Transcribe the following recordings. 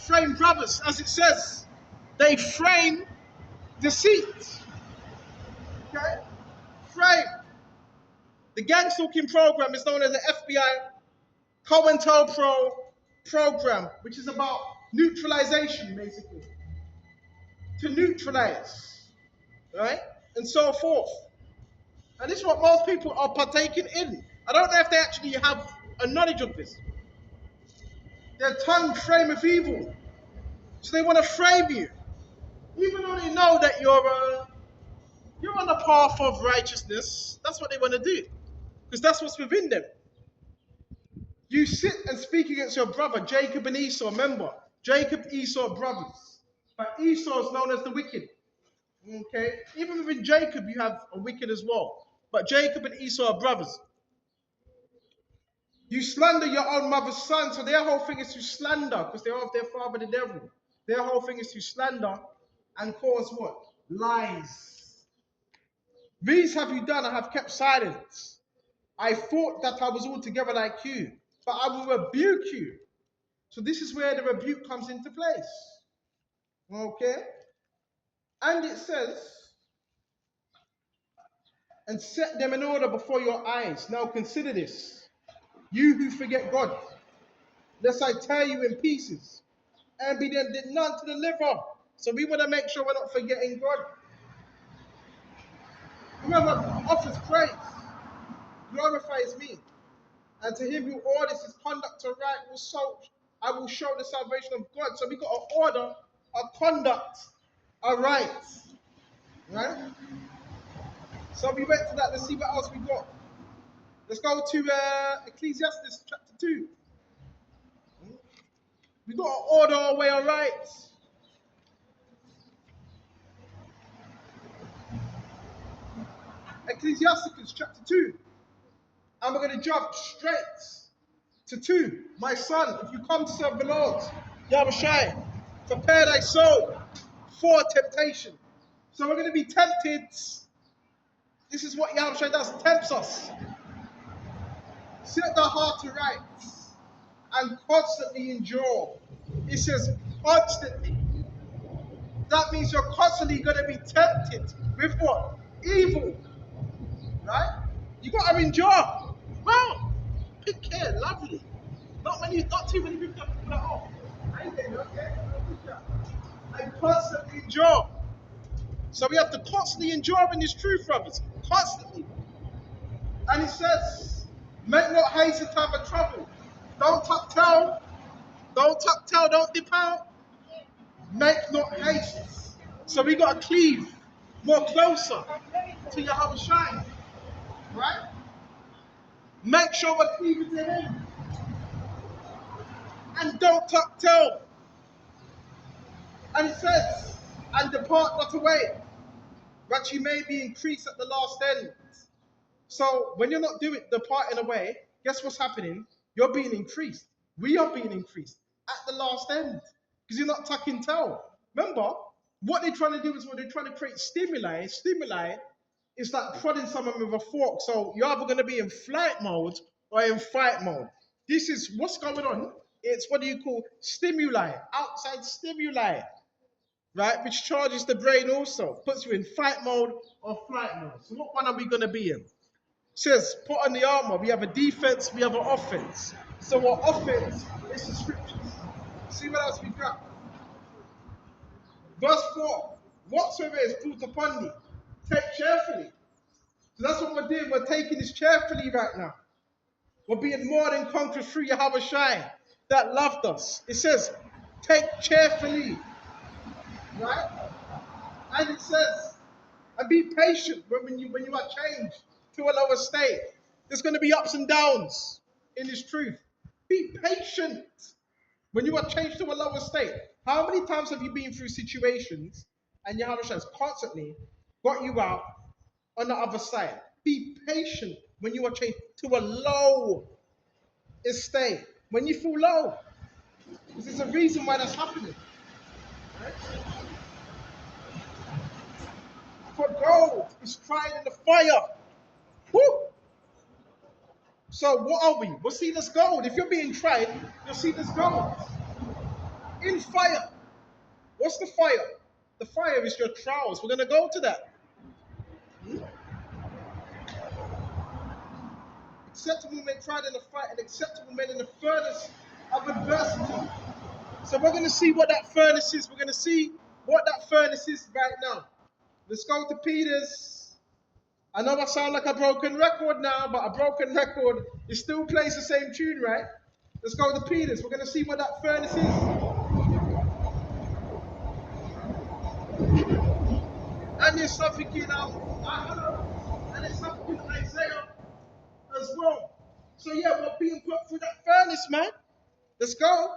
frame brothers, as it says. They frame deceit. Okay? Frame. The gang stalking program is known as the FBI COINTELPRO program, which is about neutralization, basically. To neutralize, right? And so forth. And this is what most people are partaking in. I don't know if they actually have a knowledge of this. Their tongue frameth evil. So they want to frame you. Even though they know that you're on the path of righteousness, that's what they want to do. Because that's what's within them. You sit and speak against your brother, Jacob and Esau. Remember, Jacob, Esau, brothers. But Esau is known as the wicked. Okay? Even within Jacob, you have a wicked as well. But Jacob and Esau are brothers. You slander your own mother's son. So their whole thing is to slander, because they are of their father the devil. Their whole thing is to slander and cause what? Lies. These have you done, I have kept silence. I thought that I was altogether like you, but I will rebuke you. So this is where the rebuke comes into place. Okay? And it says, and set them in order before your eyes. Now consider this. You who forget God, lest I tear you in pieces, and be then did none to deliver. So we want to make sure we're not forgetting God. Whoever offers praise glorifies me. And to him who orders his conduct to right I will show the salvation of God. So we got to order our conduct, our rights. Right? So we went to that. Let's see what else we got. Let's go to Ecclesiastes chapter 2. We got to order our way, our rights. Ecclesiastes chapter 2. And we're going to jump straight to 2. My son, if you come to serve the Lord, Yahushua, prepare thy soul for temptation. So we're going to be tempted. This is what Yahushua does, tempts us. Set the heart to rights and constantly endure. It says constantly. That means you're constantly going to be tempted with what? Evil. Right? You got to endure. Well, pick care, lovely. Not too many people have put that off. I ain't getting okay. I constantly endure. So we have to constantly endure in this truth, brothers. Constantly. And it says, make not haste in time of trouble. Don't tuck tail. Don't dip out. Make not haste. So we got to cleave more closer to Yahweh Shai. Right? Make sure we're cleaving to him. And don't tuck tail. And it says, and depart not away, that you may be increased at the last end. So when you're not departing away, guess what's happening? You're being increased. We are being increased at the last end. Because you're not tucking tail. Remember, what they're trying to do is they're trying to create stimuli. Stimuli is like prodding someone with a fork. So you're either going to be in flight mode or in fight mode. This is what's going on. It's what do you call stimuli, outside stimuli, right? Which charges the brain also, puts you in fight mode or flight mode. So what one are we going to be in? It says, put on the armor. We have a defense, we have an offense. So our offense is the scriptures. See what else we got. Verse 4, whatsoever is brought upon thee, take cheerfully. So that's what we're doing. We're taking this cheerfully right now. We're being more than conquerors through Yahweh Shai that loved us. It says, take cheerfully. Right? And it says, and be patient when you are changed to a lower state. There's going to be ups and downs in this truth. Be patient when you are changed to a lower state. How many times have you been through situations and Yahweh Shai has constantly got you out on the other side? Be patient when you are changed to a low estate. When you feel low. Because there's a reason why that's happening. Right? For gold is tried in the fire. Woo! So what are we? We'll see this gold. If you're being tried, you'll see this gold. in fire. What's the fire? The fire is your trials. We're going to go to that. Acceptable men tried in the fight and acceptable men in the furnace of adversity. So we're going to see what that furnace is. We're going to see what that furnace is right now. Let's go to Peter's. I know I sound like a broken record now, but a broken record, it still plays the same tune, right? Let's go to Peter's. We're going to see what that furnace is. And there's something in and there's something in Isaiah as well. So yeah, we're being put through that furnace, man. Let's go.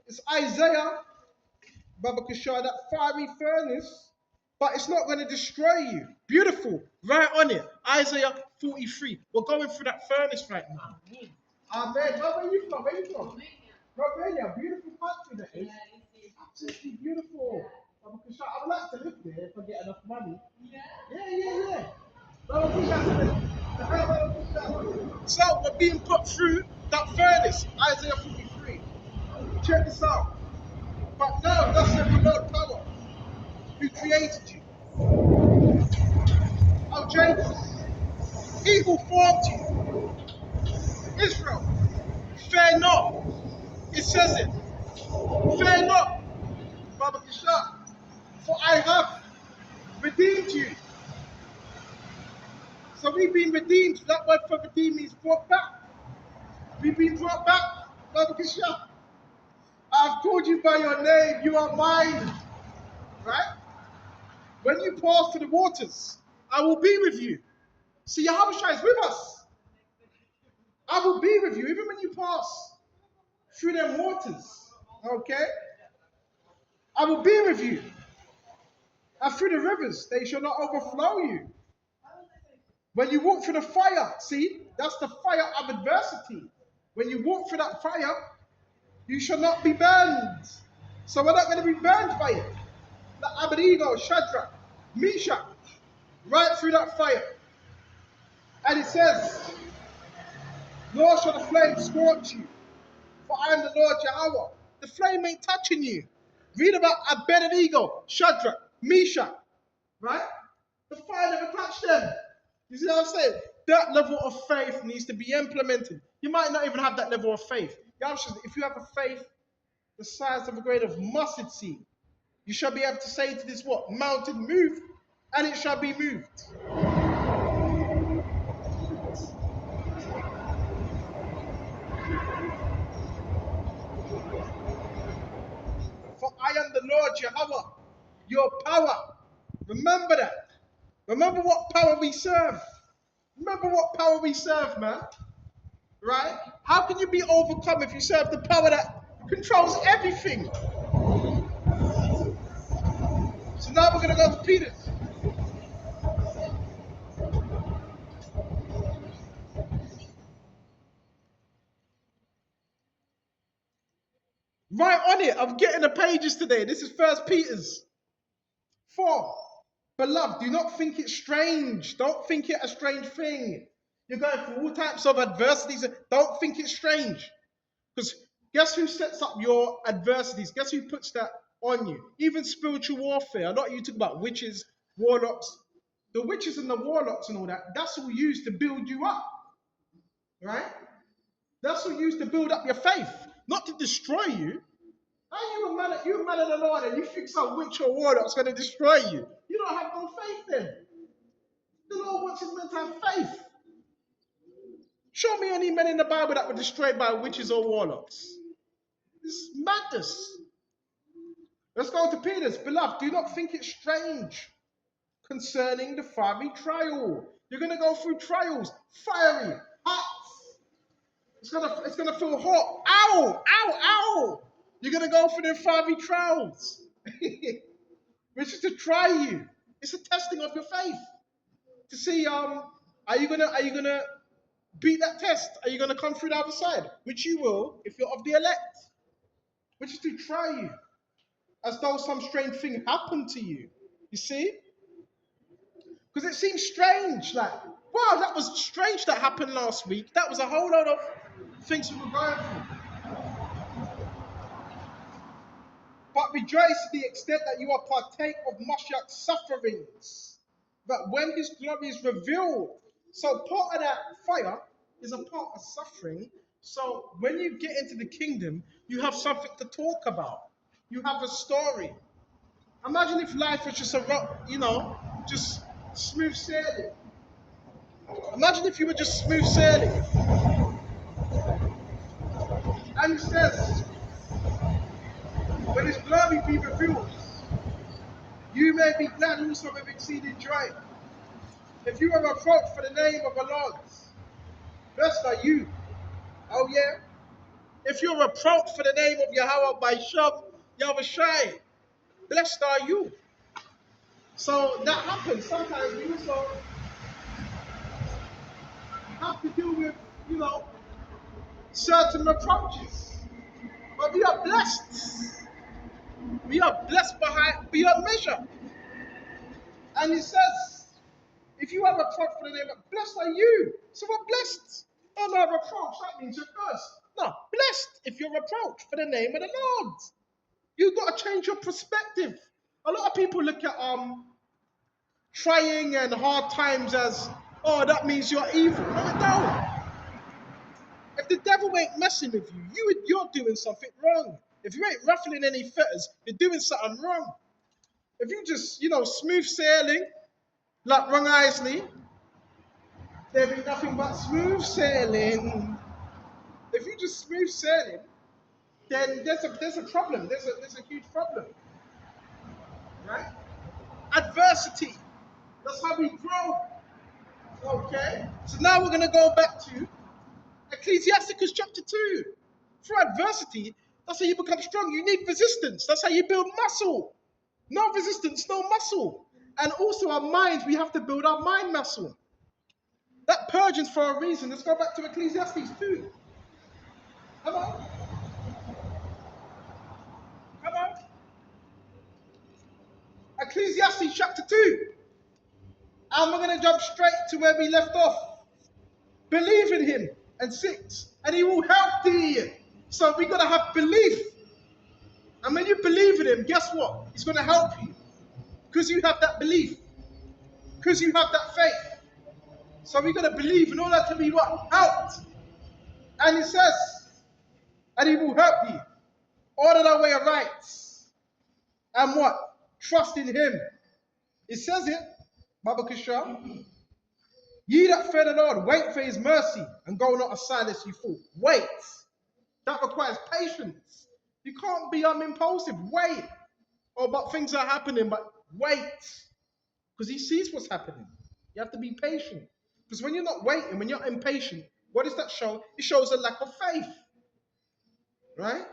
It's Isaiah, Baba Kishar, that fiery furnace, but it's not going to destroy you. Beautiful, right on it. Isaiah 43. We're going through that furnace right now. Amen. Where are you from? Where are you from? Romania. Beautiful country that is. Absolutely beautiful. Baba Kishar, I would like to live there if I get enough money. Yeah. Baba Kishar. So we're being put through that furnace. Isaiah 43. Check this out. But now, thus said the Lord power, who created you. Oh, Jacob, he who formed you. Israel, fear not. It says it. Fear not, Baba Kishar, for I have redeemed you. So we've been redeemed. That word for redeem means brought back. We've been brought back, Baba Kishar. I've called you by your name. You are mine. Right? When you pass through the waters, I will be with you. See, Yahushua is with us. I will be with you, even when you pass through them waters. Okay? I will be with you. And through the rivers, they shall not overflow you. When you walk through the fire, see, that's the fire of adversity. When you walk through that fire, you shall not be burned. So we're not going to be burned by it. Like Abednego, Shadrach, Meshach, right through that fire. And it says, nor shall the flame scorch you, for I am the Lord Yahweh. The flame ain't touching you. Read about Abednego, Shadrach, Meshach, right? The fire never touched them. You see what I'm saying? That level of faith needs to be implemented. You might not even have that level of faith. If you have a faith the size of a grain of mustard seed, you shall be able to say to this what? Mountain, move, and it shall be moved. For I am the Lord Yahweh, your power. Remember that. Remember what power we serve. Remember what power we serve, man. Right? How can you be overcome if you serve the power that controls everything? So now we're going to go to Peter. Right on it. I'm getting the pages today. This is 1 Peter's 4. Beloved, do not think it strange. Don't think it a strange thing. You're going through all types of adversities. Don't think it's strange. Because guess who sets up your adversities? Guess who puts that on you? Even spiritual warfare. A lot of you talk about witches, warlocks. The witches and the warlocks and all that, that's all used to build you up. Right? That's all used to build up your faith, not to destroy you. Are you a man of the Lord and you think some witch or warlock's going to destroy you? You don't have no faith then. The Lord wants his men to have faith. Show me any men in the Bible that were destroyed by witches or warlocks. It's madness. Let's go to Peter's. Beloved, do not think it strange concerning the fiery trial. You're going to go through trials. Fiery, hot. It's gonna feel hot. Ow, ow, ow. You're going to go through the fiery trials. Which is to try you. It's a testing of your faith. To see, are you gonna beat that test? Are you gonna come through the other side? Which you will if you're of the elect. Which is to try you. As though some strange thing happened to you. You see? Because it seems strange, like, wow, that was strange that happened last week. That was a whole lot of things we were going through. but rejoice to the extent that you are partake of Mashiach's sufferings, that when his glory is revealed. So part of that fire is a part of suffering. So when you get into the kingdom, you have something to talk about. You have a story. Imagine if life was just just smooth sailing. Imagine if you were just smooth sailing. And it says, when his glory be revealed, you may be glad also with exceeding joy. If you are reproached for the name of the Lord, blessed are you. Oh yeah. If you're reproached for the name of Yahweh by Shab Yahushai, blessed are you. So that happens. Sometimes we also have to deal with, certain reproaches. But we are blessed. We are blessed beyond measure. And it says, if you are reproached for the name of, blessed are you. So we're blessed. Oh no, reproach, that means you're cursed. No, blessed if you're reproached for the name of the Lord. You've got to change your perspective. A lot of people look at trying and hard times as, oh, that means you're evil. No, it don't. If the devil ain't messing with you, you're doing something wrong. If you ain't ruffling any feathers, you're doing something wrong. If you just, smooth sailing, like Wrong Isley, there be nothing but smooth sailing. If you just smooth sailing, then there's a problem. There's a huge problem, right? Adversity. That's how we grow. Okay. So now we're gonna go back to Ecclesiasticus chapter 2. Through adversity, that's how you become strong. You need resistance. That's how you build muscle. No resistance, no muscle. And also our minds, we have to build our mind muscle. That purging's for a reason. Let's go back to Ecclesiastes 2. Come on. Come on. Ecclesiastes chapter 2. And we're going to jump straight to where we left off. Believe in him. And 6. And he will help thee. So we got to have belief. And when you believe in him, guess what? He's going to help you. Because you have that belief. Because you have that faith. So we got to believe in order to be what? Helped. And he says, and he will help you. Order thy way aright. And what? Trust in him. It says it, Baba Kishra. Ye that fear the Lord, wait for his mercy, and go not aside lest you fall. Wait. That requires patience. You can't be impulsive. Wait. Oh, but things are happening, but wait. Because he sees what's happening. You have to be patient. Because when you're not waiting, when you're impatient, what does that show? It shows a lack of faith. Right?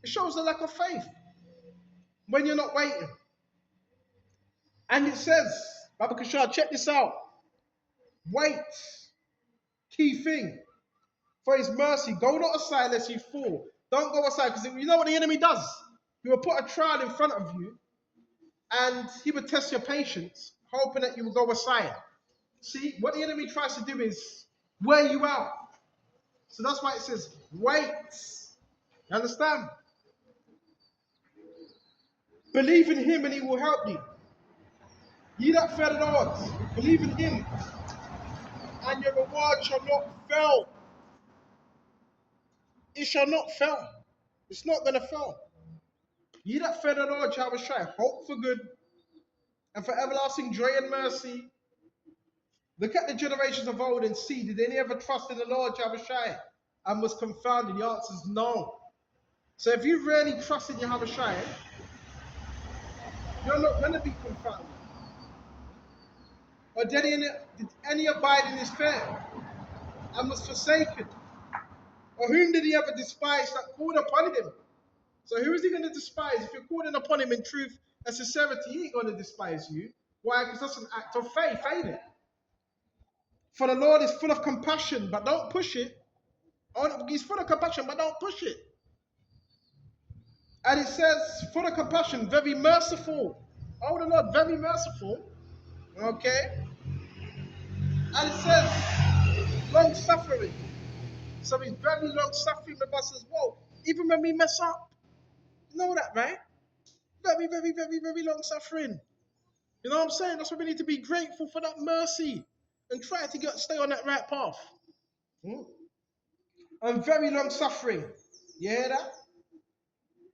It shows a lack of faith. When you're not waiting. And it says, Baba Kishar, check this out. Wait. Key thing. For his mercy, go not aside lest you fall. Don't go aside, because you know what the enemy does? He will put a trial in front of you, and he will test your patience, hoping that you will go aside. See, what the enemy tries to do is wear you out. So that's why it says, wait. You understand? Believe in him and he will help you. Ye that fear the Lord, believe in him, and your reward shall not fail. It shall not fail. It's not going to fail. Ye that fear the Lord shall try, hope for good, and for everlasting joy and mercy. Look at the generations of old and see, did any ever trust in the Lord Yahushai and was confounded? The answer is no. So if you really trust in Yahushai, you're not going to be confounded. Or did any abide in his fear and was forsaken? Or whom did he ever despise that called upon him? So who is he going to despise? If you're calling upon him in truth and sincerity, he ain't going to despise you. Why? Because that's an act of faith, ain't it? For the Lord is full of compassion, but don't push it. He's full of compassion, but don't push it. And it says, full of compassion, very merciful. Oh, the Lord, very merciful. Okay? And it says, long suffering. So he's very long suffering with us as well. Even when we mess up. You know that, right? Very, very, very, very long suffering. You know what I'm saying? That's why we need to be grateful for that mercy and try to stay on that right path. Hmm? And very long suffering. You hear that?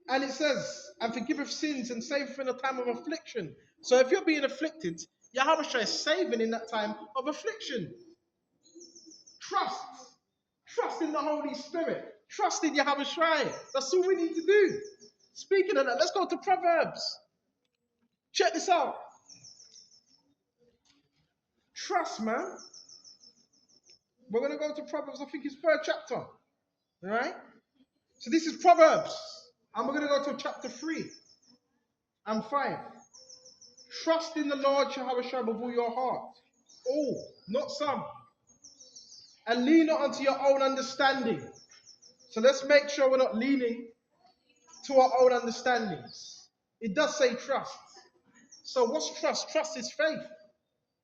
And it says, and forgiveth sins and saveth in a time of affliction. So if you're being afflicted, Yahweh is saving in that time of affliction. Trust. Trust in the Holy Spirit. Trust in Yahweh Shai. That's all we need to do. Speaking of that, let's go to Proverbs. Check this out. Trust, man. We're going to go to Proverbs, I think it's third chapter. Alright? So this is Proverbs. And we're going to go to chapter 3 and 5. Trust in the Lord Yahweh Shai with all your heart. All, not some. And lean not unto your own understanding. So let's make sure we're not leaning to our own understandings. It does say trust. So what's trust? Trust is faith.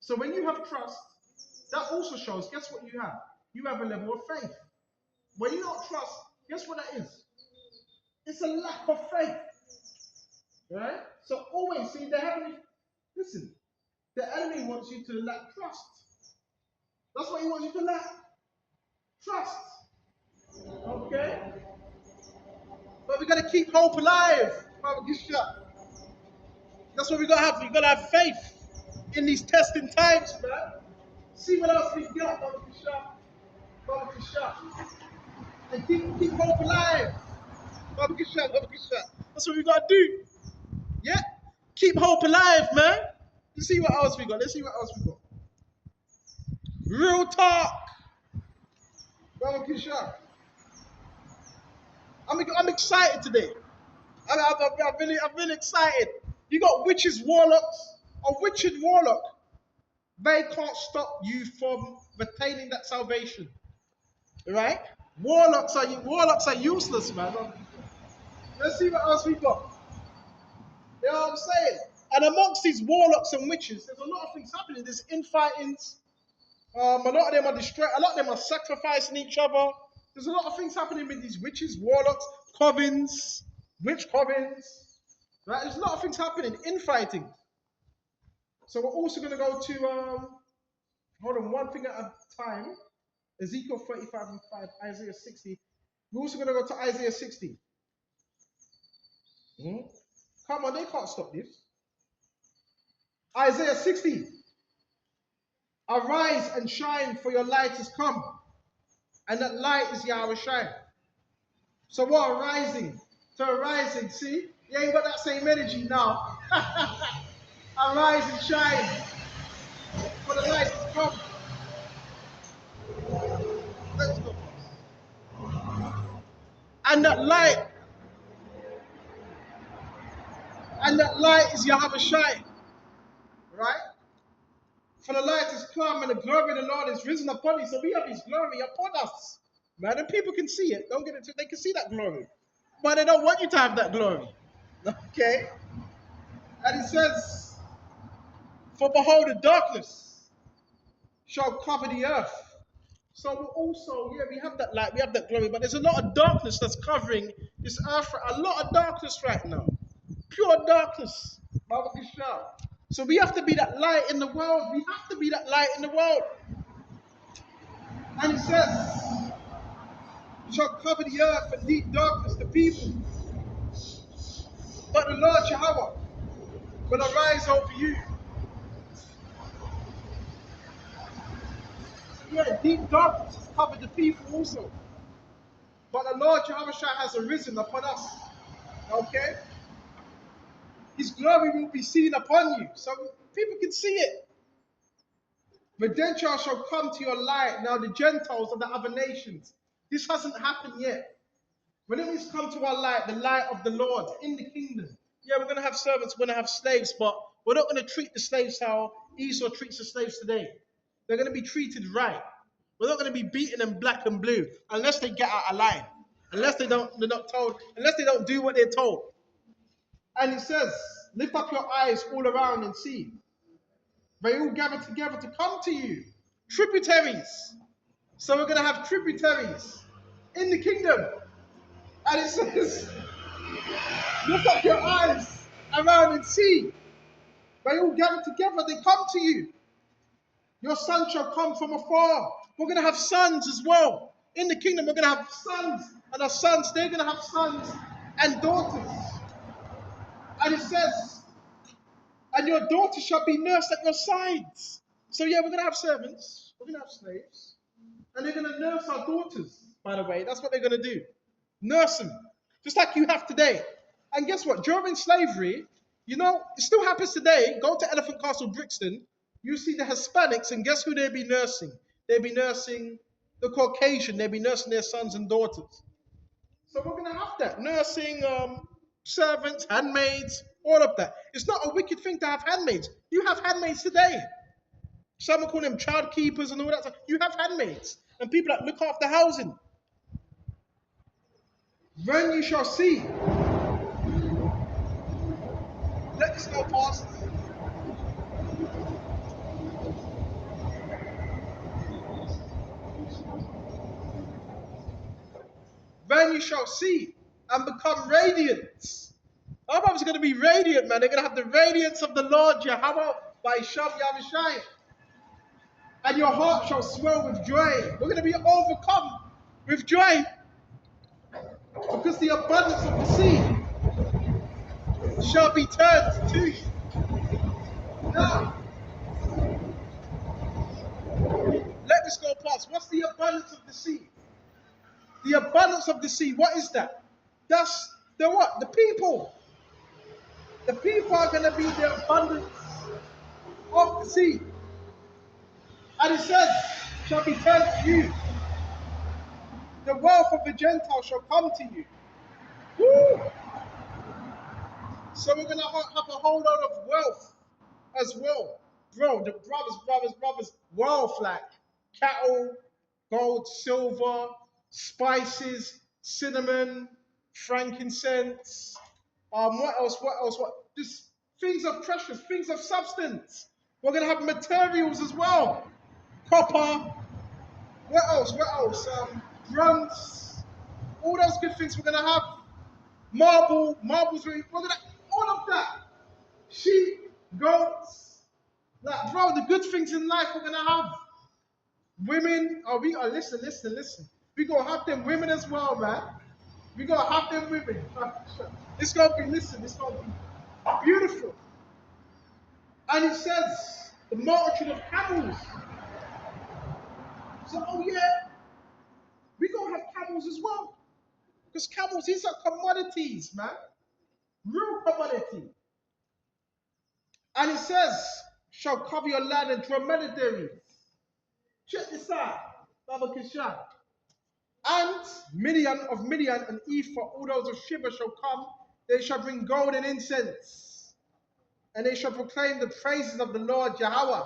So when you have trust, that also shows, guess what you have? You have a level of faith. When you don't trust, guess what that is? It's a lack of faith. Right? So always, see, listen, the enemy wants you to lack trust. That's what he wants you to lack. Trust. Okay? But we got to keep hope alive. That's what we got to have. We got to have faith in these testing times, man. See what else we got, Baba Kisha. And keep hope alive. Baba Kisha. That's what we got to do. Yeah? Keep hope alive, man. Let's see what else we got. Real talk. Baba Kisha. I'm excited today. I'm really excited. You got witches, warlocks. A witch and warlock, they can't stop you from retaining that salvation. Right? Warlocks are useless, man. Let's see what else we got. You know what I'm saying? And amongst these warlocks and witches, there's a lot of things happening. There's infightings. A lot of them are destroyed. A lot of them are sacrificing each other. There's a lot of things happening with these witches, warlocks, covens, witch covens. Right? There's a lot of things happening. Infighting. So we're also going to go to, hold on, one thing at a time. Ezekiel 35 and 5, Isaiah 60. We're also going to go to Isaiah 60. Come on, they can't stop this. Isaiah 60. Arise and shine, for your light has come. And that light is Yahweh Shai. So what arising? See? You ain't got that same energy now. Arise and shine, for the light has come. Let's go. And that light is Yahweh Shai. Right? For the light has come and the glory of the Lord is risen upon you. So we have his glory upon us. Man, and people can see it. Don't get it. They can see that glory. But they don't want you to have that glory. Okay? And it says, for behold, the darkness shall cover the earth. So we're also, we have that light, we have that glory, but there's a lot of darkness that's covering this earth. A lot of darkness right now. Pure darkness. So we have to be that light in the world. We have to be that light in the world. And it says, shall cover the earth and deep darkness the people. But the Lord Yahweh will arise over you. Yeah, deep darkness has covered the people also. But the Lord Yahweh has arisen upon us. Okay? His glory will be seen upon you. So people can see it. The Gentiles shall come to your light. Now the Gentiles of the other nations. This hasn't happened yet. When it is come to our light, the light of the Lord in the kingdom. Yeah, we're going to have servants, we're going to have slaves, but we're not going to treat the slaves how Esau treats the slaves today. They're going to be treated right. We're not going to be beaten them black and blue unless they get out of line. Unless they're not told, unless they don't do what they're told. And it says, lift up your eyes all around and see. They all gather together to come to you. Tributaries. So we're going to have tributaries in the kingdom. And it says, lift up your eyes around and see. They all gather together, they come to you. Your son shall come from afar. We're going to have sons as well. In the kingdom, we're going to have sons. And our sons, they're going to have sons and daughters. And it says, and your daughter shall be nursed at your sides. So yeah, we're going to have servants. We're going to have slaves. And they're going to nurse our daughters, by the way. That's what they're going to do. Nurse them. Just like you have today. And guess what? During slavery, you know, it still happens today. Go to Elephant Castle, Brixton. You see the Hispanics, and guess who they'll be nursing? They'll be nursing the Caucasian. They'll be nursing their sons and daughters. So we're going to have that. Nursing, servants, handmaids, all of that. It's not a wicked thing to have handmaids. You have handmaids today. Some call them child keepers and all that stuff. You have handmaids and people that look after housing. Then you shall see. Let this go past. Then you shall see and become radiant. Our brothers are going to be radiant, man. They're going to have the radiance of the Lord Yahweh by Sham Yavishai. And your heart shall swell with joy. We're going to be overcome with joy. Because the abundance of the sea shall be turned to you. Now, let this go past. What's the abundance of the sea? The abundance of the sea, what is that? That's the what? The people. The people are going to be the abundance of the sea. And it says, shall be turned to you. The wealth of the Gentiles shall come to you. Woo! So we're going to have a whole lot of wealth as well. Bro, the brothers, wealth like cattle, gold, silver, spices, cinnamon, frankincense. What else? Just things of precious, things of substance. We're going to have materials as well. Copper. What else? Bronze. All those good things we're going to have. Marbles. We're going to all of that. Sheep, goats. Like, bro, the good things in life we're going to have. Women. Listen. We going to have them women as well, man. We going to have them women. It's going to be beautiful. And it says, the multitude of camels. So, oh yeah, we're going to have camels as well. Because camels, these are commodities, man. Real commodity. And it says, shall cover your land and dromedaries. Check this out, Baba Kishan. And Midian and Ephah, all those of Shiva shall come. They shall bring gold and incense. And they shall proclaim the praises of the Lord Yahweh.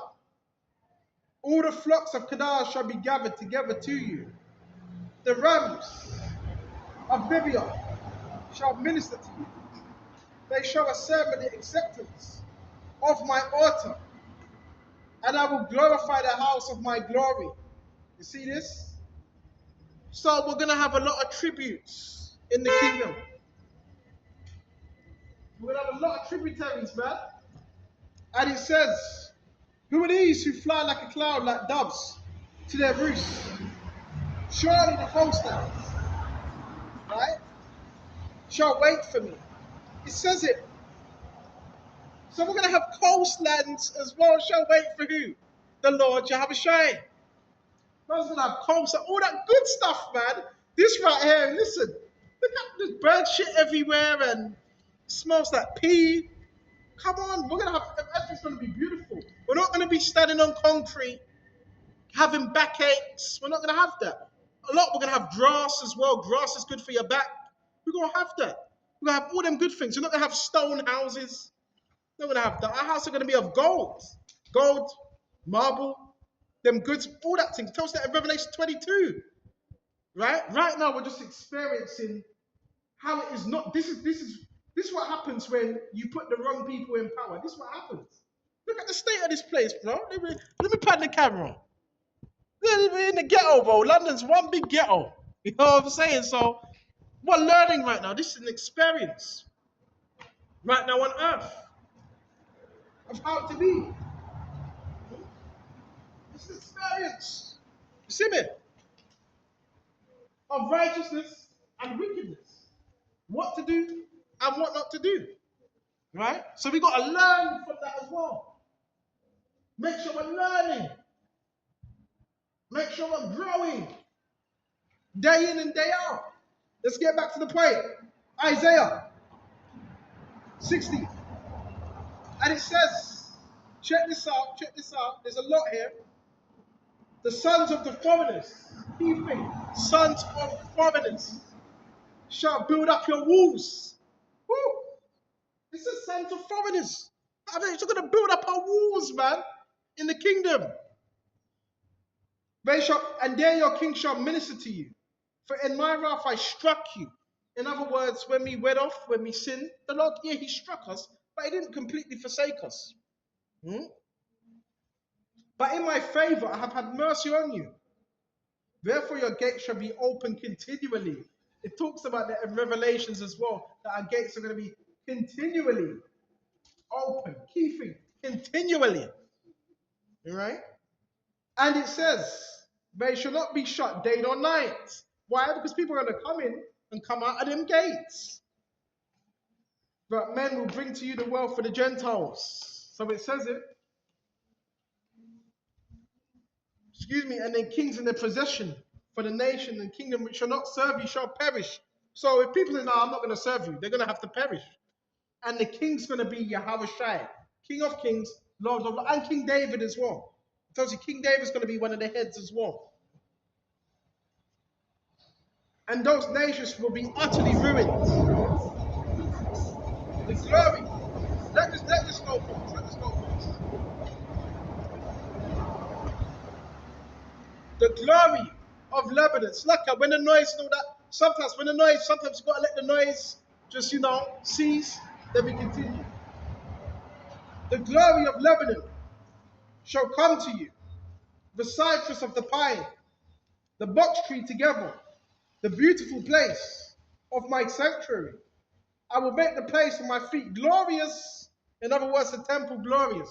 All the flocks of Kedar shall be gathered together to you. The rams of Gibeah shall minister to you. They shall assemble the acceptance of my altar. And I will glorify the house of my glory. You see this? So we're going to have a lot of tributes in the kingdom. We're going to have a lot of tributaries, man. And it says, who are these who fly like a cloud, like doves, to their roosts? Surely the coastlands, right, shall wait for me. It says it. So we're going to have coastlands as well, shall wait for who? The Lord Yahushua. We're going to have coastlands, all that good stuff, man. This right here, listen. Look at this bird shit everywhere and it smells like pee. Come on, we're going to have, everything's going to be beautiful. We're not going to be standing on concrete, having backaches. We're not going to have that. We're going to have grass as well. Grass is good for your back. We're going to have that. We're going to have all them good things. We're not going to have stone houses. We're going to have that. Our houses are going to be of gold. Gold, marble, them goods, all that thing. It tells that in Revelation 22. Right? Right now, we're just experiencing how it is not. This is what happens when you put the wrong people in power. This is what happens. Look at the state of this place, bro. Let me pan the camera. We're in the ghetto, bro. London's one big ghetto. You know what I'm saying? So we're learning right now. This is an experience. right now on earth of how to be. This is experience. You see me? Of righteousness and wickedness. What to do and what not to do. Right? So we got to learn from that as well. Make sure we're learning. Make sure we're growing. Day in and day out. Let's get back to the point. Isaiah 60. And it says, check this out. There's a lot here. The sons of the foreigners, key thing, sons of foreigners shall build up your walls. Woo! It says sons of foreigners. I mean, you're going to build up our walls, man, in the kingdom. And there your king shall minister to you. For in my wrath I struck you. In other words, when we went off, when we sinned, the Lord, yeah, he struck us, but he didn't completely forsake us. But in my favor I have had mercy on you. Therefore your gates shall be open continually. It talks about that in Revelations as well, that our gates are going to be continually open. Key thing, continually. Right? And it says, they shall not be shut day nor night. Why? Because people are going to come in and come out of them gates. But men will bring to you the wealth of the Gentiles. So it says it. And then kings in their possession for the nation and kingdom which shall not serve you shall perish. So if people say, no, I'm not going to serve you, they're going to have to perish. And the king's going to be Yahweh Shai, King of kings, Lord of lords, and King David as well. It tells you King David's going to be one of the heads as well. And those nations will be utterly ruined. The glory. Let this go, folks. Let this go, folks. The glory of Lebanon. It's like when the noise, you know that. Sometimes you got to let the noise just, cease. Then we continue. The glory of Lebanon shall come to you. The cypress of the pine, the box tree together, the beautiful place of my sanctuary. I will make the place of my feet glorious. In other words, the temple glorious.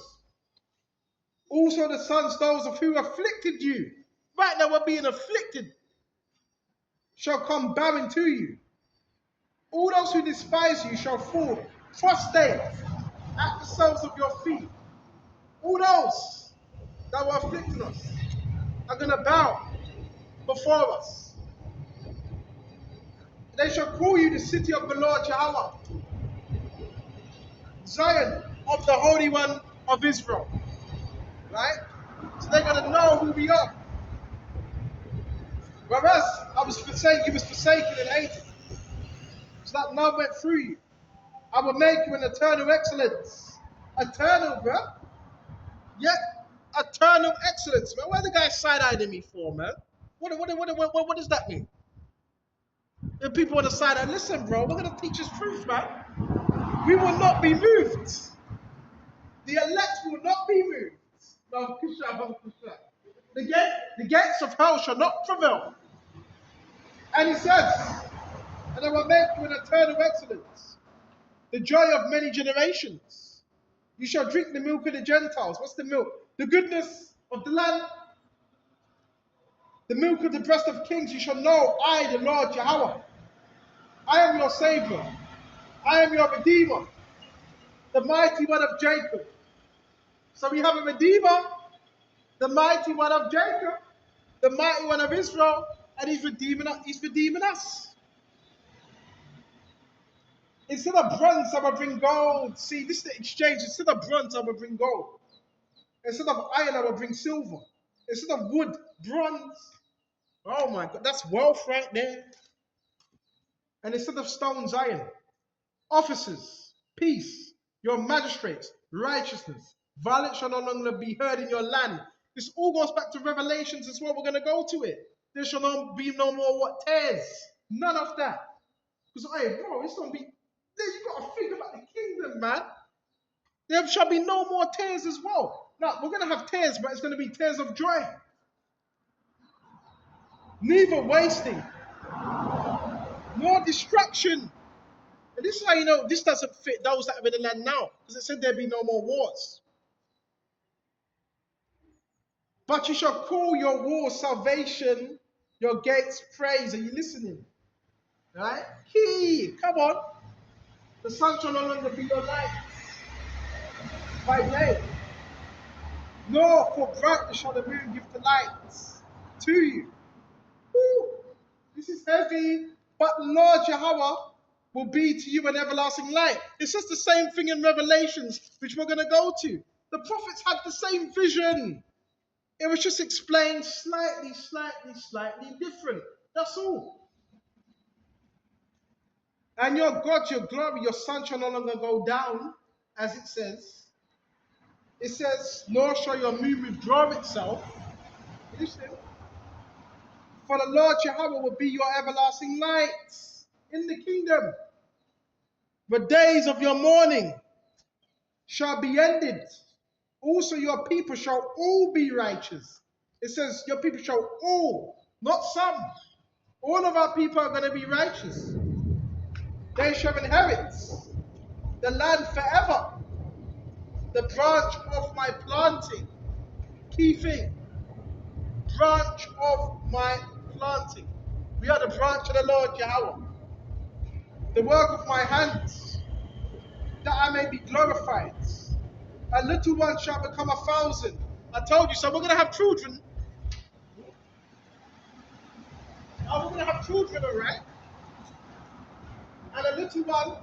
Also the sons, those of who afflicted you. Right now we're being afflicted. Shall come bowing to you. All those who despise you shall fall prostrate at the soles of your feet. All those that were afflicting us are going to bow before us. They shall call you the city of the Lord Yahweh, Zion of the Holy One of Israel. Right? So they're going to know who we are. Whereas you was forsaken and hated. So that love went through you. I will make you an eternal excellence. Eternal, bro. Yet, eternal excellence, man. Why the guy side-eyeing me for, man? What does that mean? If people on the side, listen, bro, we're going to teach us truth, man. We will not be moved. The elect will not be moved. No, the gates of hell shall not prevail. And he says, and I will make you an eternal excellence, the joy of many generations. You shall drink the milk of the Gentiles. What's the milk? The goodness of the land. The milk of the breast of kings. You shall know I, the Lord Yahweh. I am your Savior. I am your Redeemer. The mighty one of Jacob. So we have a Redeemer, the mighty one of Jacob, the mighty one of Israel, and he's redeeming us. Instead of bronze, I will bring gold. See, this is the exchange. Instead of bronze, I will bring gold. Instead of iron, I will bring silver. Instead of wood, bronze. Oh my God, that's wealth right there. And instead of stones, iron. Officers, peace, your magistrates, righteousness. Violence shall no longer be heard in your land. This all goes back to Revelations as well. We're going to go to it. There shall not be no more tears. None of that. Because, hey, bro, it's going to be... You've got to think about the kingdom, man. There shall be no more tears as well. Now, we're going to have tears, but it's going to be tears of joy. Neither wasting, nor destruction. And this is why you know this doesn't fit those that are in the land now, because it said there'd be no more wars. But you shall call your war salvation, your gates praise. Are you listening? Right? Key, come on. The sun shall no longer be your light by day, nor for brightness shall the moon give the light to you. Woo. This is heavy, but the Lord Yahweh will be to you an everlasting light. It's just the same thing in Revelations, which we're going to go to. The prophets had the same vision. It was just explained slightly different. That's all. And your God, your glory, your sun shall no longer go down, as it says. It says, nor shall your moon withdraw itself. Listen. For the Lord Jehovah will be your everlasting light in the kingdom. The days of your mourning shall be ended. Also your people shall all be righteous. It says your people shall all, not some. All of our people are going to be righteous. They shall inherit the land forever. The branch of my planting. Key thing. Branch of my planting. We are the branch of the Lord Yahweh. The work of my hands, that I may be glorified. A little one shall become 1,000. I told you, so we're going to have children. We're going to have children, all right? And a little one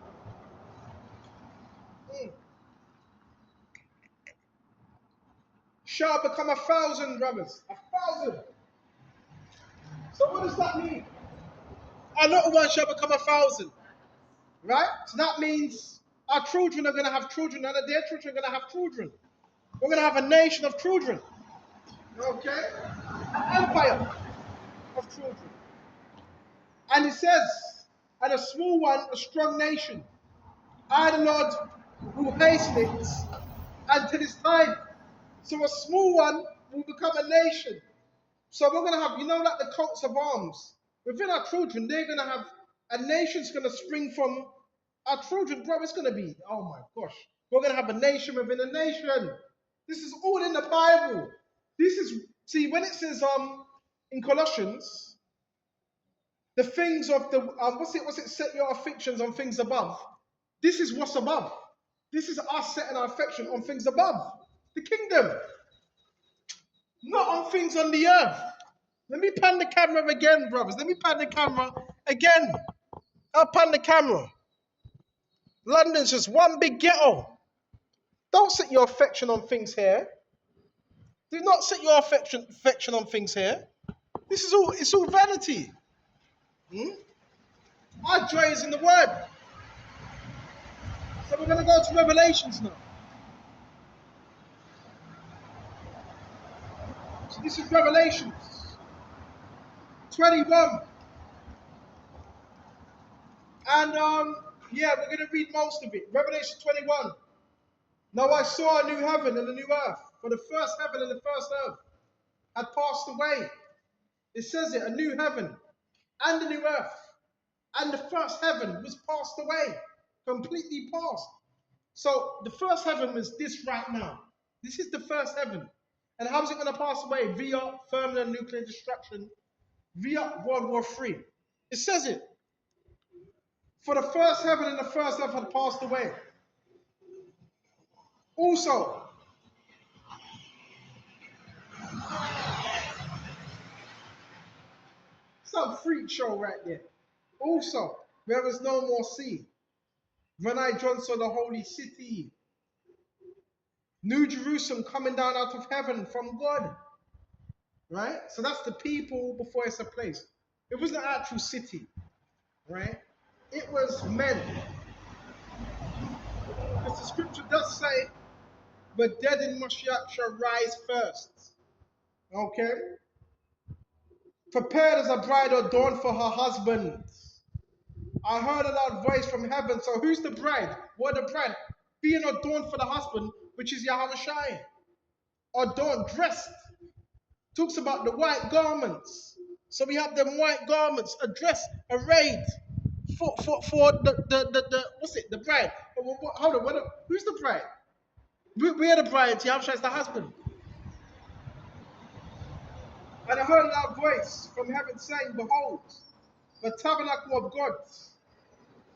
shall become 1,000, brothers. 1,000. So what does that mean? A little one shall become 1,000. Right? So that means our children are going to have children, and their children are going to have children. We're going to have a nation of children. Okay? An empire of children. And it says, and a small one, a strong nation. I, the Lord, will hasten it until it's time. So a small one will become a nation. So we're going to have, like the coats of arms. Within our children, they're going to have, a nation's going to spring from our children. Bro, it's going to be, oh my gosh. We're going to have a nation within a nation. This is all in the Bible. See, when it says in Colossians, the things of the, what's it, set your affections on things above. This is what's above. This is us setting our affection on things above. The kingdom. Not on things on the earth. Let me pan the camera again, brothers. Let me pan the camera again. I'll pan the camera. London's just one big ghetto. Don't set your affection on things here. Do not set your affection on things here. It's all vanity. Our joy is in the word. So we're going to go to Revelations now. So this is Revelations 21. And we're going to read most of it. Revelation 21. Now I saw a new heaven and a new earth. For the first heaven and the first earth had passed away. It says it, a new heaven and a new earth. And the first heaven was passed away. Completely passed. So the first heaven was this right now. This is the first heaven. And how is it going to pass away? Via thermal and nuclear destruction. Via World War III. It says it. For the first heaven and the first earth had passed away. Also, some freak show right there. Also, there was no more sea. When I, John, saw the holy city, New Jerusalem coming down out of heaven from God. Right? So that's the people before it's a place. It wasn't an actual city. Right? It was men. Because the scripture does say, the dead in Mashiach shall rise first. Okay? Prepared as a bride adorned for her husband. I heard a loud voice from heaven. So who's the bride? What the bride? Being adorned for the husband, which is Yahweh Shai. Adorned, dressed. Talks about the white garments. So we have them white garments, dressed, arrayed for the what's it, the bride. Hold on, who's the bride? We are the bride. Yahushua is the husband. And I heard a loud voice from heaven saying, "Behold, the tabernacle of God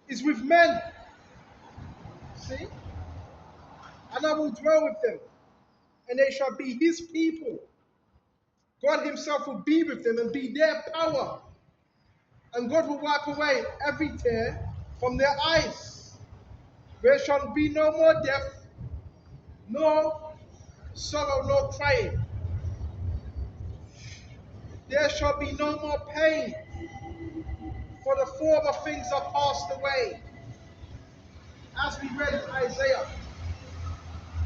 is with men. See, and I will dwell with them, and they shall be His people. God Himself will be with them and be their power, and God will wipe away every tear from their eyes. There shall be no more death, nor sorrow, nor crying. There shall be no more pain, for the former things are passed away." As we read in Isaiah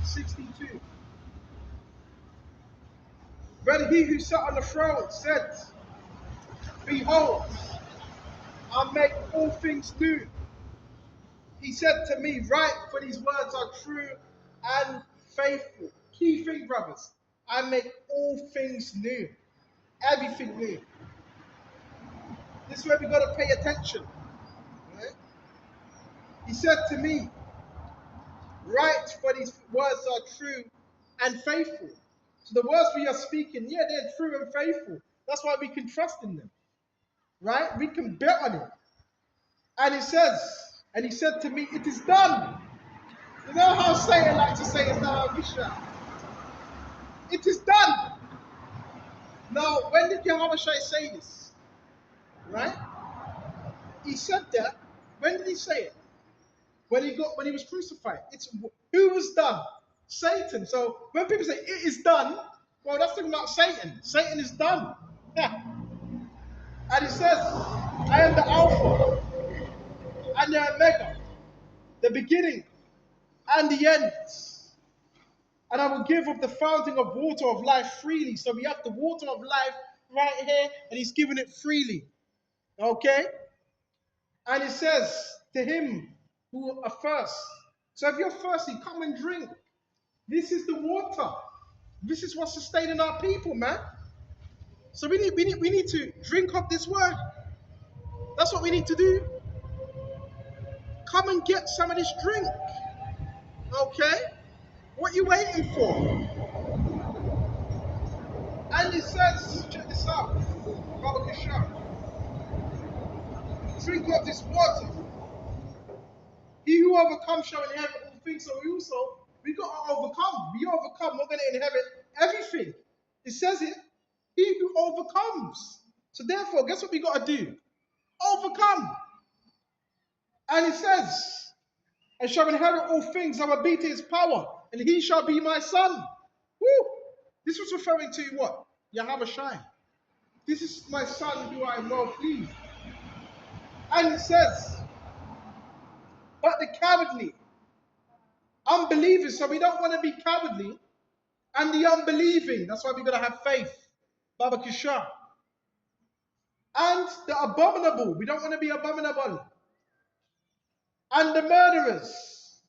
62. Then He who sat on the throne said, "Behold, I make all things new." He said to me, "Write, for these words are true and faithful." Key thing, brothers, I make all things new. Everything new. This is where we got to pay attention. Right? He said to me, "Write, for these words are true and faithful." So the words we are speaking, yeah, they're true and faithful. That's why we can trust in them. Right? We can bet on it. And it says, and he said to me, "It is done." You know how Satan likes to say it's not our mission. It is done. Now, when did Yahweh say this? Right? He said that. When did he say it? When he was crucified. It's who was done? Satan. So when people say it is done, well, that's talking about Satan. Satan is done. Yeah. And it says, "I am the Alpha and the Omega, the beginning and the end. And I will give of the fountain of water of life freely." So we have the water of life right here, and He's giving it freely. Okay? And it says, "To him who are thirst." So if you're thirsty, come and drink. This is the water. This is what's sustaining our people, man. So we need to drink up this word. That's what we need to do. Come and get some of this drink. Okay? What are you waiting for? And it says, check this out. Drink of this water. He who overcomes shall inherit all things. So we got to overcome. We overcome, we're going to inherit everything. It says it. He who overcomes. So therefore, guess what we got to do? Overcome. And it says, "And shall inherit all things, I will be to His power, and he shall be my son." Woo! This was referring to what? Yahweh Shai. This is my son who I am well pleased. And it says, "But the cowardly, unbelievers," so we don't want to be cowardly, "and the unbelieving," that's why we're going to have faith, Baba Kisha, "and the abominable," we don't want to be abominable, "and the murderers,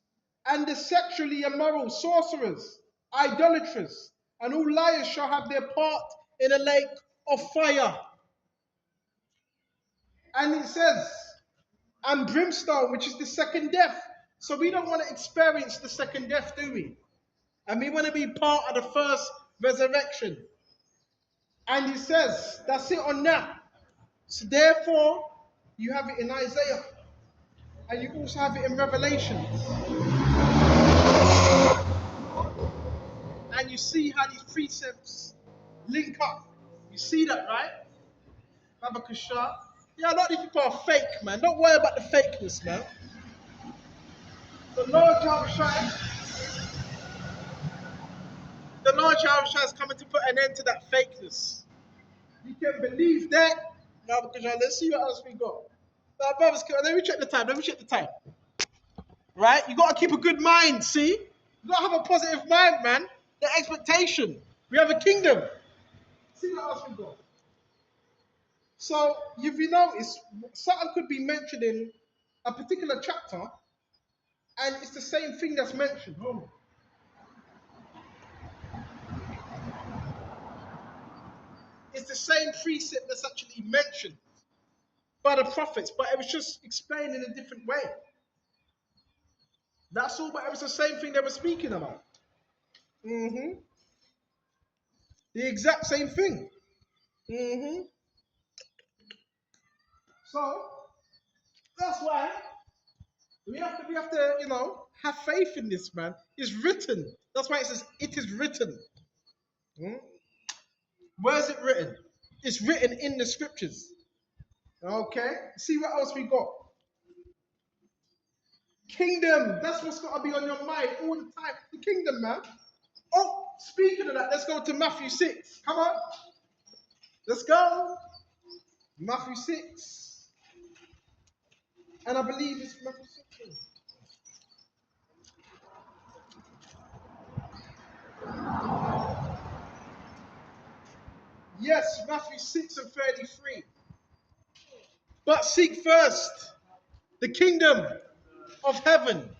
and the sexually immoral, sorcerers, idolaters, and all liars shall have their part in a lake of fire." And it says, "and brimstone," which is the second death. So we don't want to experience the second death, do we? And we want to be part of the first resurrection. And it says, that's it on that. So therefore, you have it in Isaiah. And you also have it in Revelation. And you see how these precepts link up. You see that, right? Baba Kusha. Yeah, a lot of these people are fake, man. Don't worry about the fakeness, man. The Lord Yahushua, is coming to put an end to that fakeness. You can believe that. Baba Kusha, let's see what else we got. Now, brothers, let me check the time. Right? You got to keep a good mind, see? You got to have a positive mind, man. The expectation. We have a kingdom. See what else we got. So, if you notice, something could be mentioned in a particular chapter, and it's the same thing that's mentioned. Hold on. It's the same precept that's actually mentioned. by the prophets, but it was just explained in a different way. That's all, but it was the same thing they were speaking about. hmm The exact same thing. hmm So that's why we have to, have faith in this, man. It's written. That's why it says it is written. Hmm? Where is it written? It's written in the scriptures. Okay. See what else we got. Kingdom. That's what's got to be on your mind all the time. The kingdom, man. Oh, speaking of that, let's go to Matthew 6. Come on. Let's go. Matthew 6. And I believe it's Matthew 6. Yes, Matthew 6 and 33. But seek first the kingdom of heaven.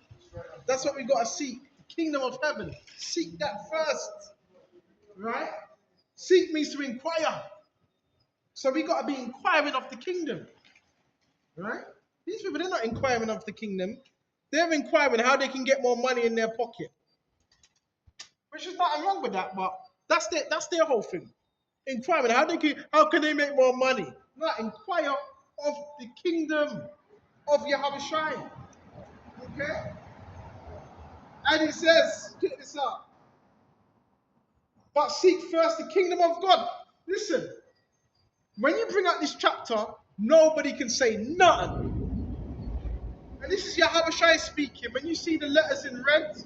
That's what we got to seek. The kingdom of heaven. Seek that first. Right? Seek means to inquire. So we got to be inquiring of the kingdom. Right? These people, they're not inquiring of the kingdom. They're inquiring how they can get more money in their pocket. Which is nothing wrong with that, but that's their whole thing. Inquiring how can they make more money? Not inquire of the kingdom of Yahweh. Okay? And it says, check this out. But seek first the kingdom of God. Listen, when you bring out this chapter, nobody can say nothing. And this is Yahweh speaking. When you see the letters in red,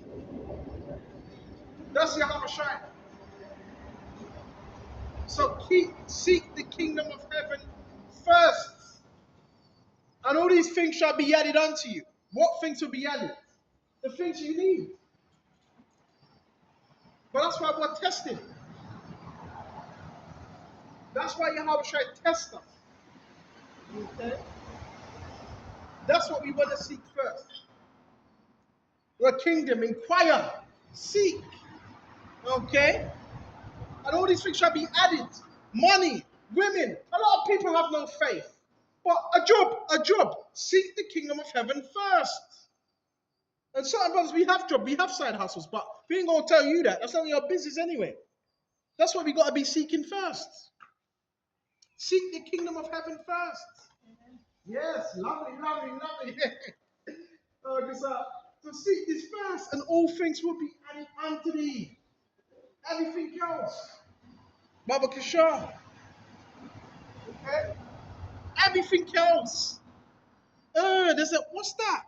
that's Yahweh. So seek the kingdom of heaven first. And all these things shall be added unto you. What things will be added? The things you need. But that's why we're testing. That's why Yahweh tests us. Okay? That's what we want to seek first. The kingdom, inquire, seek. Okay? And all these things shall be added. Money, women. A lot of people have no faith. But a job. Seek the kingdom of heaven first. And certain brothers, we have jobs, we have side hustles, but we ain't going to tell you that. That's none of your business anyway. That's what we got to be seeking first. Seek the kingdom of heaven first. Yes, lovely. So seek this first, and all things will be added unto thee. Everything else. Baba Kishar. Okay? Everything else. What's that?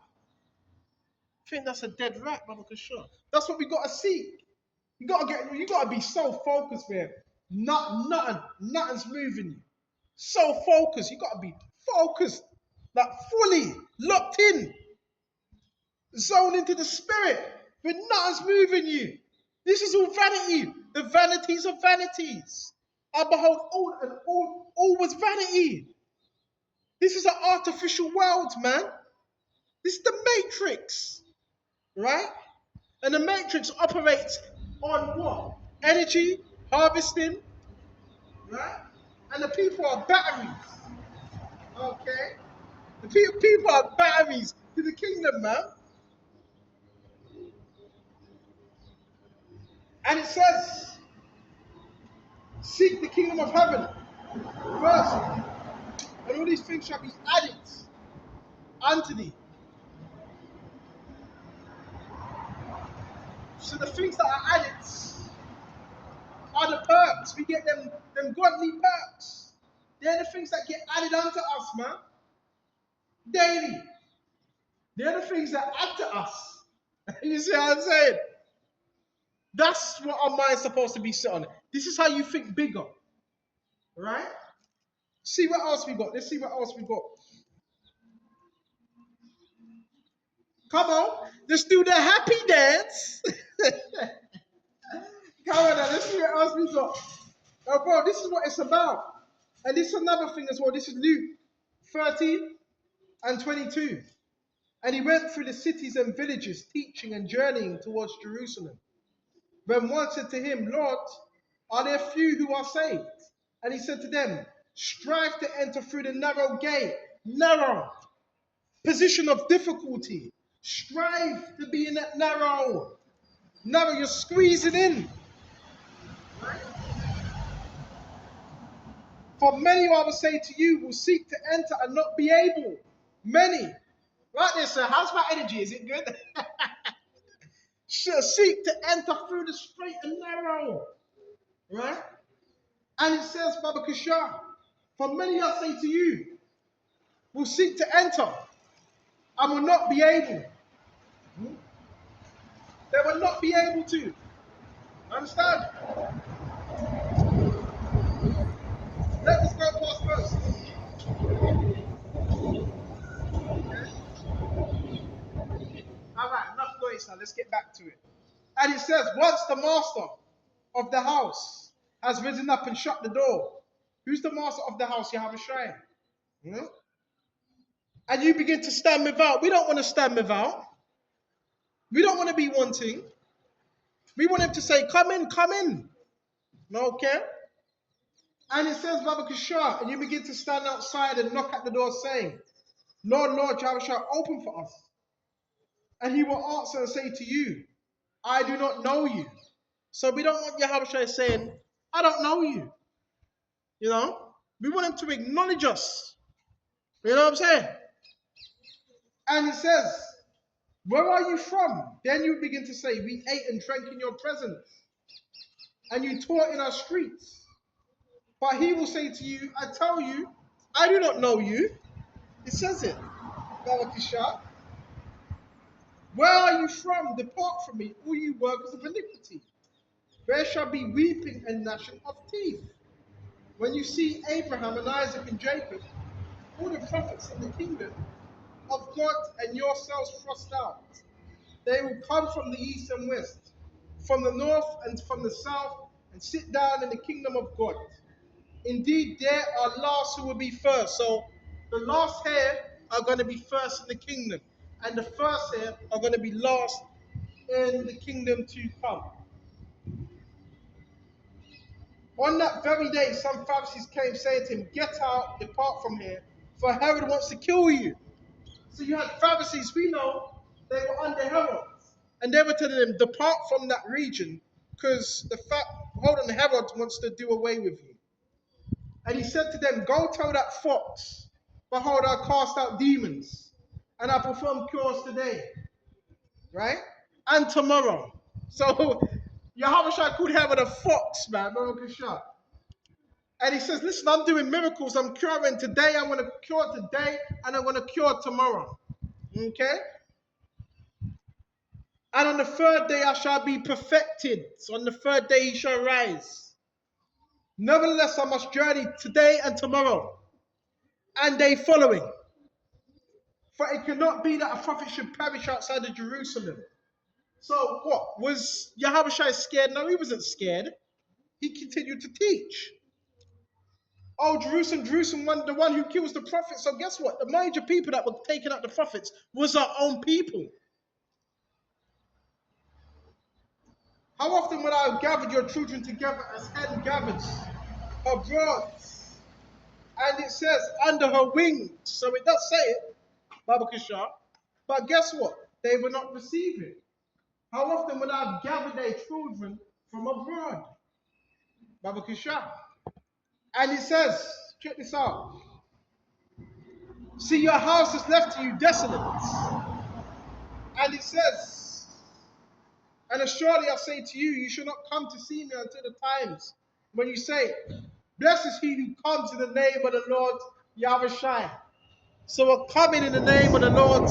I think that's a dead rat, Baba Kishar. That's what we got to seek. You gotta be so focused, man. Nothing's moving you. So focused. You gotta be focused. Like fully locked in. Zoned into the spirit. But nothing's moving you. This is all vanity. The vanities of vanities. I behold all was vanity. This is an artificial world, man. This is the matrix. Right? And the matrix operates on what? Energy, harvesting, right? And the people are batteries. Okay? The people are batteries to the kingdom, man. And it says, seek the kingdom of heaven first, and all these things shall be added unto thee. So the things that are added are the perks. We get them godly perks. They're the things that get added unto us, man. Daily. They're the things that add to us. You see what I'm saying? That's what our mind's supposed to be set on. This is how you think bigger. Right? See what else we got. Let's see what else we got. Come on. Let's do the happy dance. Come on now. Let's see what else we got. Oh, bro, this is what it's about. And this is another thing as well. This is Luke 13 and 22. And he went through the cities and villages, teaching and journeying towards Jerusalem. When one said to him, Lord, are there few who are saved? And he said to them, strive to enter through the narrow gate, narrow position of difficulty. Strive to be in that narrow. You're squeezing in. For many, I will say to you, will seek to enter and not be able. Many. Right there, sir. How's my energy? Is it good? Shall seek to enter through the straight and narrow. Right? And it says, Baba Kishar, for many, I say to you, will seek to enter and will not be able. They will not be able to. Understand? Let us go past first. Okay? All right, enough noise now. Let's get back to it. And it says, once the master of the house has risen up and shut the door. Who's the master of the house? You have a shrine. Hmm? And you begin to stand without. We don't want to stand without. We don't want to be wanting. We want him to say, come in, come in. Okay? And it says, Baba Kishar, and you begin to stand outside and knock at the door saying, Lord, Lord, Yahushua, open for us. And he will answer and say to you, I do not know you. So we don't want Yahushua saying, I don't know you. You know? We want him to acknowledge us. You know what I'm saying? And it says, where are you from? Then you begin to say, we ate and drank in your presence. And you taught in our streets. But he will say to you, I tell you, I do not know you. It says it. Galakisha. Where are you from? Depart from me, all you workers of iniquity. There shall be weeping and gnashing of teeth. When you see Abraham and Isaac and Jacob, all the prophets in the kingdom of God and yourselves thrust out. They will come from the east and west, from the north and from the south, and sit down in the kingdom of God. Indeed, there are last who will be first. So the last here are going to be first in the kingdom, and the first here are going to be last in the kingdom to come. On that very day, some Pharisees came saying to him, get out, depart from here, for Herod wants to kill you. So you had Pharisees, we know, they were under Herod. And they were telling him, depart from that region, because Herod wants to do away with you. And he said to them, go tell that fox, behold, I cast out demons, and I perform cures today, right? And tomorrow. So, Yahushua called Herod a fox, man. And he says, listen, I'm doing miracles, I'm curing today, I'm going to cure today, and I'm going to cure tomorrow. Okay? And on the third day I shall be perfected. So on the third day he shall rise. Nevertheless, I must journey today and tomorrow, and day following. For it cannot be that a prophet should perish outside of Jerusalem. So what? Was Yahushua scared? No, he wasn't scared. He continued to teach. Oh, Jerusalem, Jerusalem, the one who kills the prophets. So guess what? The major people that were taking out the prophets was our own people. How often would I have gathered your children together as hen gathers her brood? And it says, under her wings. So it does say it, Baba Kishar. But guess what? They were not receiving. How often would I have gathered their children from abroad? Baba Kishar. And it says, check this out. See, your house is left to you desolate. And it says, and assuredly I say to you, you shall not come to see me until the times when you say, blessed is he who comes in the name of the Lord Yahushua. So we're coming in the name of the Lord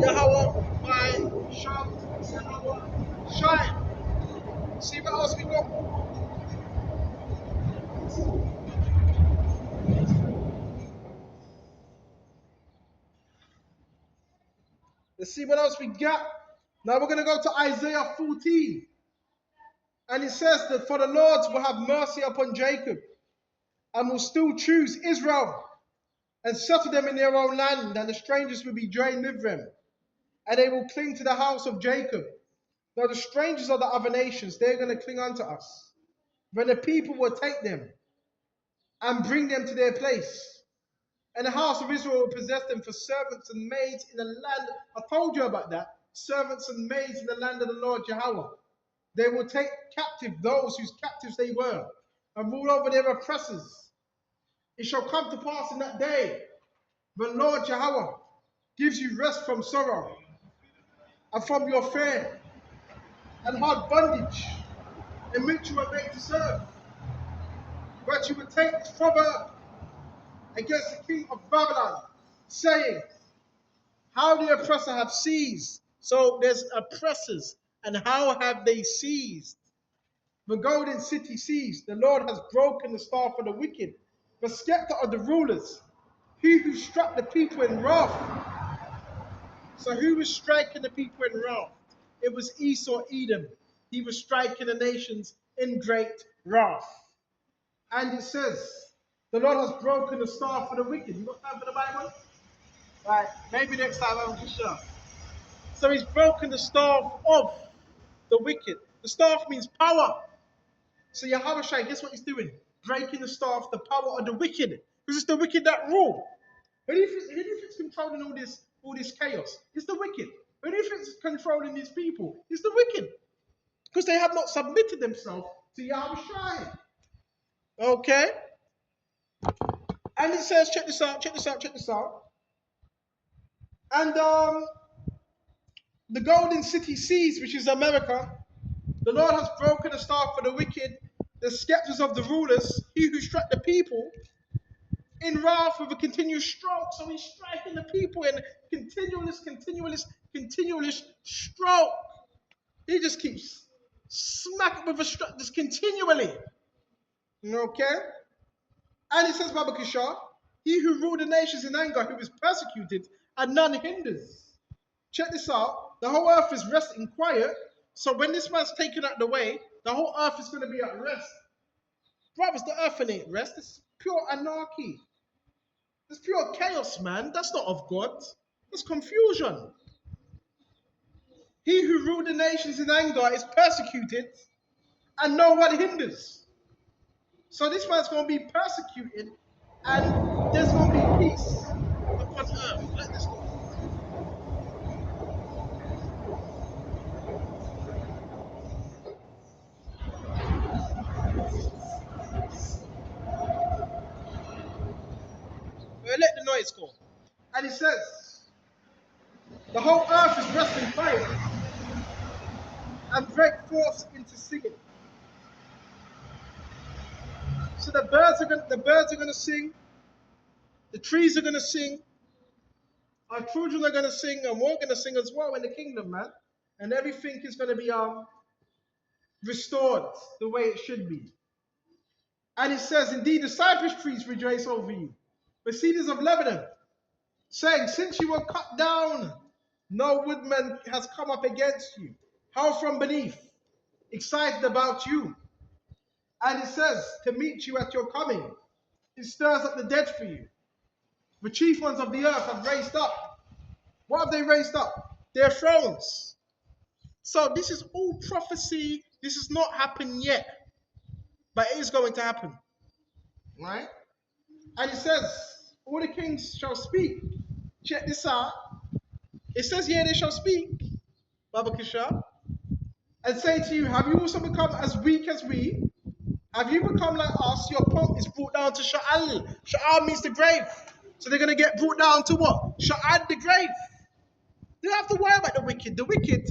Yahweh by Sham Yahweh Shine. See what else we got? Let's see what else we got. Now we're going to go to Isaiah 14. And it says that for the Lord will have mercy upon Jacob and will still choose Israel and settle them in their own land, and the strangers will be joined with them. And they will cling to the house of Jacob. Now the strangers of the other nations, they're going to cling unto us. When the people will take them and bring them to their place. And the house of Israel will possess them for servants and maids in the land. I told you about that. Servants and maids in the land of the Lord Jehovah. They will take captive those whose captives they were, and rule over their oppressors. It shall come to pass in that day, when Lord Jehovah gives you rest from sorrow, and from your fear, and hard bondage, in which you are made to serve. But you will take this proverb against the king of Babylon, saying, how the oppressor have seized. So there's oppressors, and how have they seized? The golden city seized. The Lord has broken the staff of the wicked, the scepter of the rulers, he who struck the people in wrath. So who was striking the people in wrath? It was Esau, Edom. He was striking the nations in great wrath. And it says, the Lord has broken the staff of the wicked. You got time for the Bible? Right, maybe next time I'm just sure. So he's broken the staff of the wicked. The staff means power. So Yahweh Shai, guess what he's doing? Breaking the staff, the power of the wicked. Because it's the wicked that rule. Who do you think's controlling all this chaos? It's the wicked. Who do you think's controlling these people? It's the wicked. Because they have not submitted themselves to Yahweh Shai. Okay? And it says, check this out. And the golden city seized, which is America. The Lord has broken the staff for the wicked, the scepters of the rulers, he who struck the people in wrath with a continuous stroke. So he's striking the people in continuous stroke. He just keeps smacking with a stroke, just continually. Okay? And it says, Baba Kishar, he who ruled the nations in anger, who is persecuted, and none hinders. Check this out. The whole earth is resting quiet. So when this man's taken out the way, the whole earth is going to be at rest. Brothers, the earth ain't rest. It's pure anarchy. It's pure chaos, man. That's not of God. That's confusion. He who ruled the nations in anger is persecuted, and no one hinders. So this man's going to be persecuted, and there's going to be peace upon earth. Let this go. Let the noise go. And it says, the whole earth is resting quiet and break forth into singing. So the birds are going to sing, the trees are going to sing, our children are going to sing, and we're going to sing as well in the kingdom, man. And everything is going to be restored the way it should be. And it says, indeed, the cypress trees rejoice over you, the cedars of Lebanon, saying, since you were cut down, no woodman has come up against you. How from beneath, excited about you. And it says, to meet you at your coming, it stirs up the dead for you. The chief ones of the earth have raised up. What have they raised up? Their thrones. So this is all prophecy. This has not happened yet, but it is going to happen. Right? And it says, all the kings shall speak. Check this out. It says, yeah, they shall speak, Baba Kisha, and say to you, have you also become as weak as we? Have you become like us? Your pomp is brought down to Sha'al. Sha'al means the grave. So they're going to get brought down to what? Sha'al, the grave. You don't have to worry about the wicked. The wicked,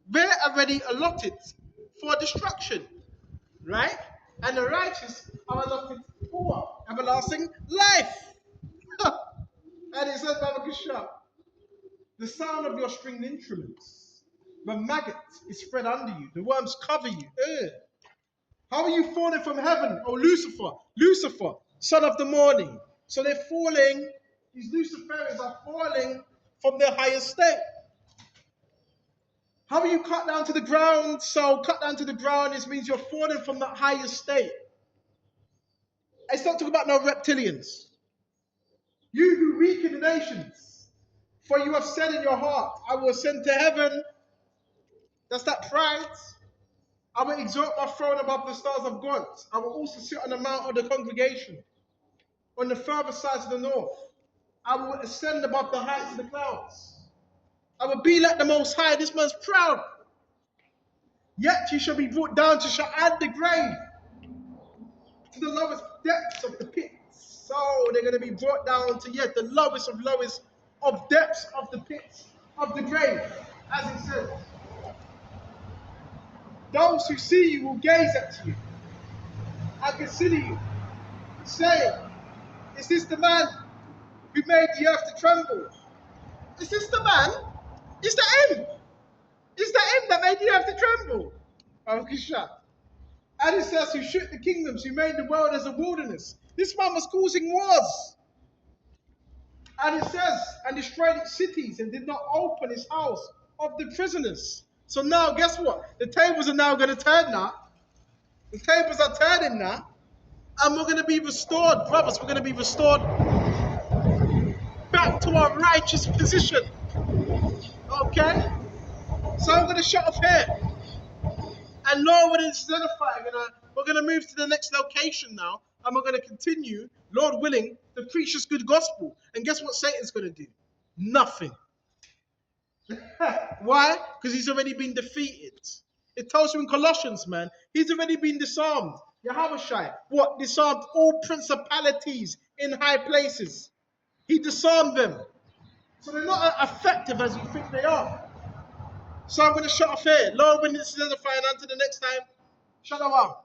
they're already allotted for destruction. Right? And the righteous are allotted for what? Everlasting life. And it says, Baba Kisha, the sound of your stringed instruments, the maggot is spread under you, the worms cover you. Ugh. How are you falling from heaven, O Lucifer? Lucifer, son of the morning. So they're falling, these Luciferians are falling from their highest state. How are you cut down to the ground? So cut down to the ground, this means you're falling from the highest state. It's not talking about no reptilians. You who weaken the nations, for you have said in your heart, I will ascend to heaven. That's that pride. I will exalt my throne above the stars of God. I will also sit on the mount of the congregation, on the further sides of the north. I will ascend above the heights of the clouds. I will be like the Most High. This man's proud. Yet he shall be brought down to shall add the grave to the lowest depths of the pit. So they're going to be brought down to yet the lowest of depths of the pits of the grave, as it says. Those who see you will gaze at you and consider you, saying, "Is this the man who made the earth to tremble? Is this the man? Is that him? Is that him that made the earth to tremble?" Oh, Kisha. And it says, "Who shook the kingdoms, who made the world as a wilderness." This man was causing wars. And it says, "And destroyed its cities, and did not open his house of the prisoners." So now, guess what? The tables are now going to turn now. The tables are turning now. And we're going to be restored, brothers. We're going to be restored back to our righteous position. Okay? So I'm going to shut off here. And Lord, we're identifying. We're going to move to the next location now. And we're going to continue, Lord willing, to preach this good gospel. And guess what Satan's going to do? Nothing. Why? Because he's already been defeated. It tells you in Colossians, man, he's already been disarmed. Yahushua, what? Disarmed all principalities in high places. He disarmed them. So they're not as effective as you think they are. So I'm going to shut off here. Lord, when this is edifying, until the next time, shalom.